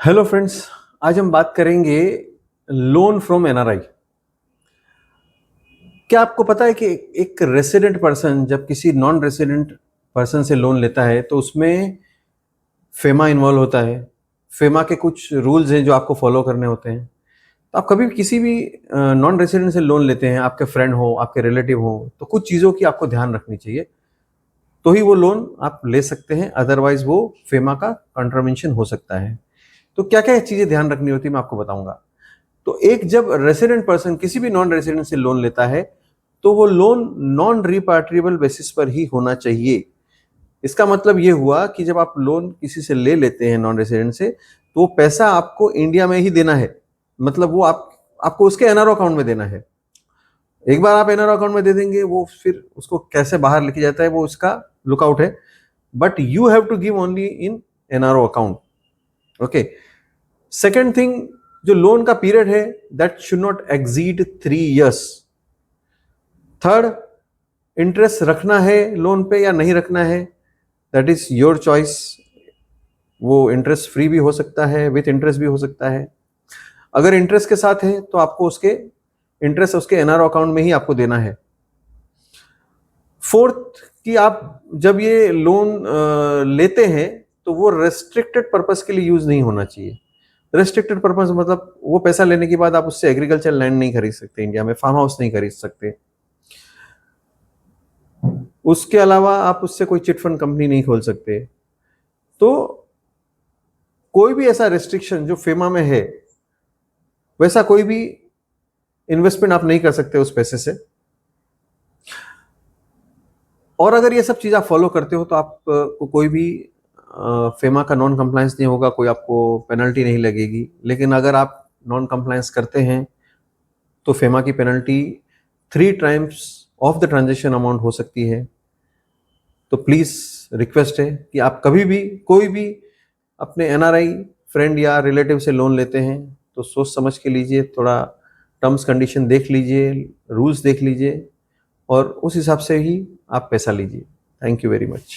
Hello friends, आज हम बात करेंगे लोन फ्रॉम एनआरआई। क्या आपको पता है कि एक रेसिडेंट पर्सन जब किसी नॉन रेसिडेंट पर्सन से लोन लेता है तो उसमें फेमा इन्वॉल्व होता है। फेमा के कुछ रूल्स हैं जो आपको फॉलो करने होते हैं। तो आप कभी भी किसी भी नॉन रेसिडेंट से लोन लेते हैं, आपके फ्रेंड हो, आपके रिलेटिव हो, तो कुछ चीज़ों की आपको ध्यान रखनी चाहिए, तो ही वो लोन आप ले सकते हैं, अदरवाइज वो फेमा का कॉन्ट्रावेंशन हो सकता है। तो क्या क्या चीज़ें ध्यान रखनी होती है मैं आपको बताऊंगा। तो एक जब रेसिडेंट पर्सन किसी भी नॉन रेसिडेंट से लोन लेता है तो वो लोन नॉन रिपाट्रिएबल बेसिस पर ही होना चाहिए। इसका मतलब ये हुआ कि जब आप लोन किसी से ले लेते हैं नॉन रेसिडेंट से, तो वो पैसा आपको इंडिया में ही देना है। मतलब वो आपको उसके एनआरओ अकाउंट में देना है। एक बार आप एनआरओ अकाउंट में दे देंगे, वो फिर उसको कैसे बाहर लेके जाता है वो उसका लुकआउट है। But you have to give only in NRO account. Okay. Second thing, जो लोन का पीरियड है that should not exceed 3 years। Third, interest रखना है लोन पे या नहीं रखना है, दैट इज योर चॉइस। वो इंटरेस्ट फ्री भी हो सकता है, विथ इंटरेस्ट भी हो सकता है। अगर इंटरेस्ट के साथ है तो आपको उसके इंटरेस्ट उसके एनआरओ अकाउंट में ही आपको देना है। फोर्थ, कि आप जब ये लोन लेते हैं तो वो रेस्ट्रिक्टेड पर्पस के लिए यूज नहीं होना चाहिए। रेस्ट्रिक्टेड पर्पस मतलब वो पैसा लेने के बाद आप उससे एग्रीकल्चर लैंड नहीं खरीद सकते, इंडिया में फार्म हाउस नहीं खरीद सकते। उसके अलावा आप उससे कोई चिट फंड कंपनी नहीं खोल सकते। तो कोई भी ऐसा रेस्ट्रिक्शन जो फेमा में है, वैसा कोई भी इन्वेस्टमेंट आप नहीं कर सकते उस पैसे से। और अगर ये सब चीज आप फॉलो करते हो तो आपको कोई भी फेमा का नॉन कंप्लायंस नहीं होगा, कोई आपको पेनल्टी नहीं लगेगी। लेकिन अगर आप नॉन कंप्लायंस करते हैं तो फेमा की penalty 3 times of the transaction amount हो सकती है। तो प्लीज रिक्वेस्ट है कि आप कभी भी कोई भी अपने एनआरआई फ्रेंड या रिलेटिव से लोन लेते हैं तो सोच समझ के लीजिए, थोड़ा टर्म्स कंडीशन देख लीजिए, रूल्स देख लीजिए और उस हिसाब से ही आप पैसा लीजिए। Thank you very much.